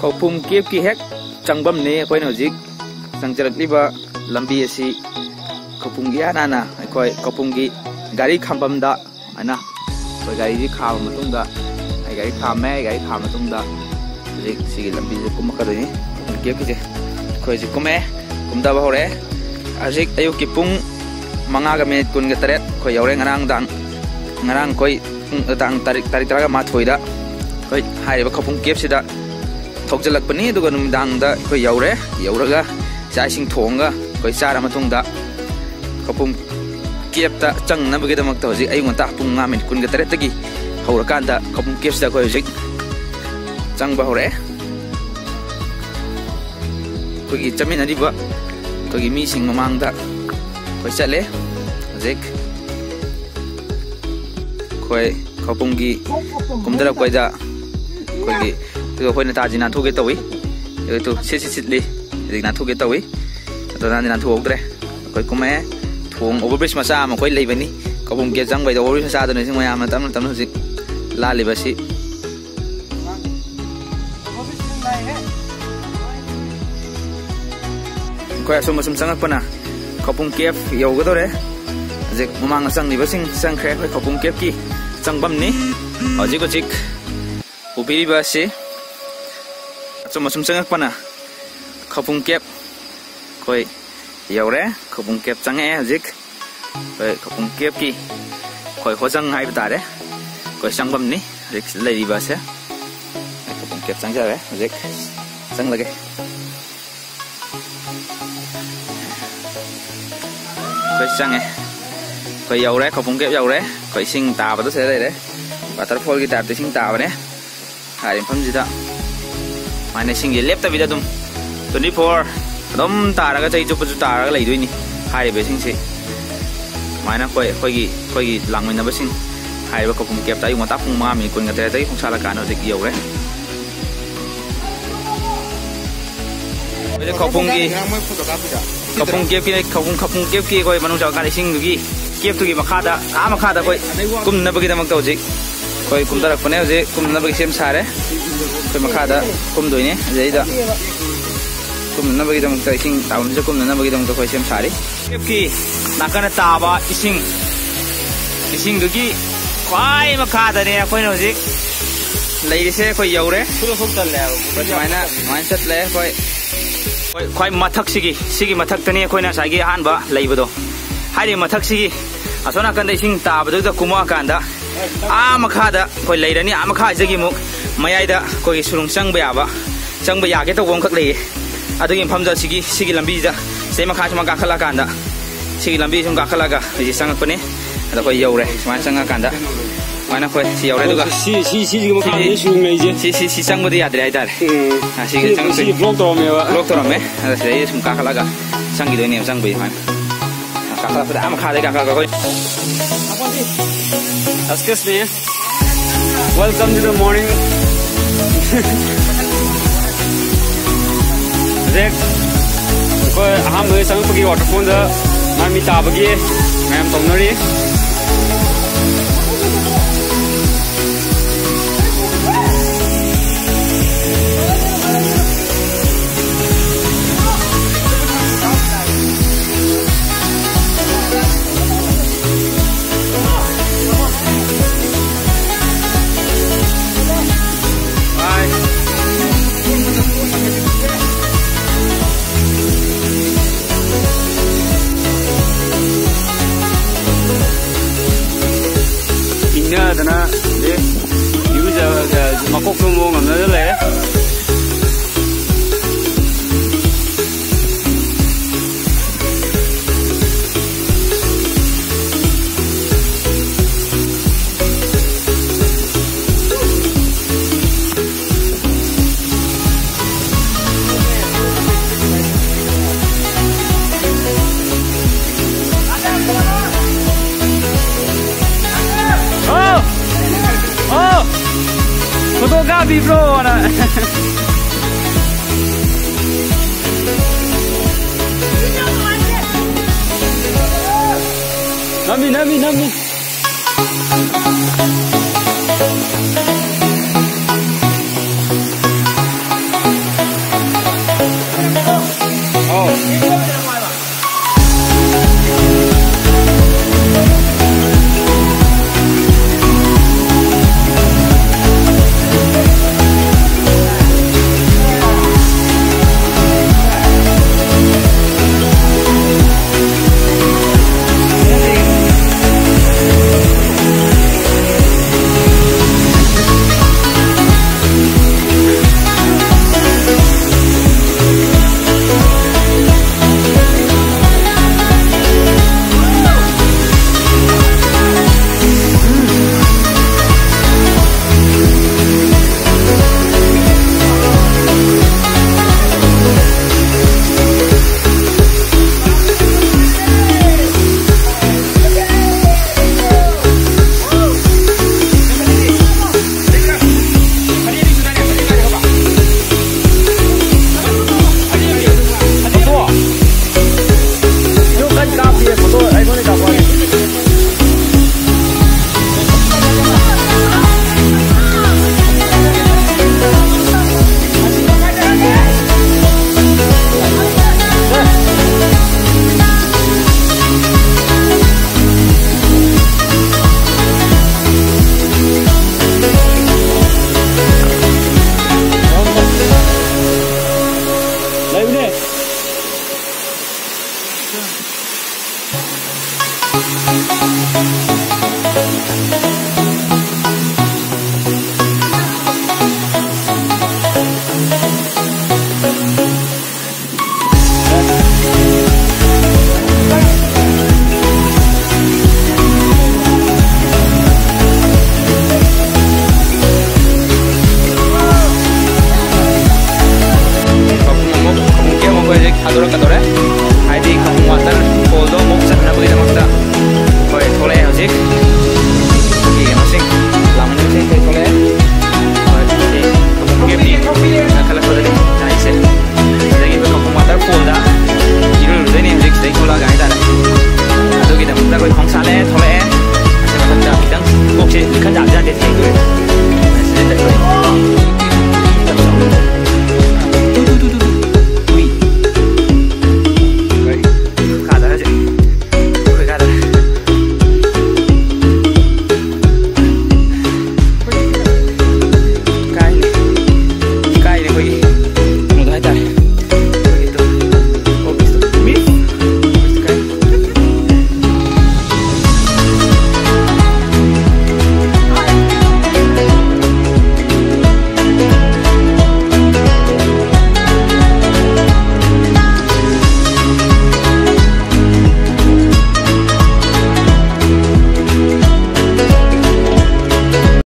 Khopum Cave ki hek changbam ne khoi na hojik changcharak liba lambi asi Khopum gi ana khoi Khopum gi gari khambam da ana khoi gari ji khaw matung da ai gari khame gari khaw matung da hojik sigi lambi je kum ka doi Khopum Cave ki je khoi ji kume kumda ba hore hojik ayuk ki pung manga ga minute kun ga taret khoi yaure ngarang khoi dang tarik taraga ma thoida khoi hai ba Khopum Cave sida thokjalak pani duga numdang da khoi yauraga chai sing thonga khoi chara matung da Khopum Cave ta chang na bagi damak ta hojik ayung ta pung nga min kun ga tare tagi hawra kan da Khopum Cave da khoi hojik chang ba hore khoi gi chamin ani ba khoi gi mi sing mamang da khoi chale hojik khoi Khopum gi kumdara khoi da khoi gi khoi na ta jina thu ge tawi tu sit li na thu ge tawi to na thu okre khoi kume thong overbridge ma sa ma khoi lei bani Khopum Cave jang bai da overbridge sa do ne sing mayam tam hojik la li ba si khoi asum sangak pana Khopum Cave yo ga do re hojik mamang sang ni ba sang khre khoi Khopum Cave ki changbam ni hojik ko chik upiri ba si sum sangak pana Khopum Cave khoi yaure Khopum Cave change hojik khoi Khopum Cave ki khoi hojang hai ba tare khoi changbam ni hojik lei ba se Khopum Cave chang ja re hojik chang lage khoi change khoi yaure Khopum Cave yaure khoi sing ta ba to se dai de waterfall ki tar te sing ta ba ne hai pham ji da Mana sing ye lep ta vida dum 24 dum taraga chai chu pu taraga lei doi ni hai be sing se mana khoi gi langmin na ba sing hai ba Khopum Cave ta yu ma ta phung ma mi kun ga te dai khong sala ka no dik yo re be Khopum Cave ki khoi manu ja ka sing gi Cave tu gi makha da khoi kum na ba gi da mak ta ji khoi kum darak pane je kum na ba gi sem sare khoi makha da kum doi ne jai da kum na ba gi dam ta sing taun je kum na ba gi dam ta khoi sem sare Cave ki nakana ta ba ising gi khoi makha da ne khoi no ji lei se khoi yaure pura khok tal le mai sat le khoi mathak sigi mathak tani khoi na sai gi han ba lei ba do hai mathak sigi asona kan da ising ta ba da kuma kan da makha da khoi lei rani makha jagi muk mayai da khoi surung chang ba ya ke to wong khak lei adagi phamja sigi lambi da sei makha chuma ka khala kan da sigi lambi sum ka khala ga ji sang pane da khoi yaure sma sang kan da mana khoi si yaure du ga si makha ni surung nei je si sang ba ya dai dar si vlog to me ada sei sum ka khala ga sang gi doi ne sang bai man ka khala da makha da ka khoi Excuse me. Welcome to the morning. Zek, ko aham hoy sang pagi waterfall da mami ta bagi mayam tongnari. Dana de yuja makok tumo ngamna le Fotografi bro ana. Nami. Khán giả ra để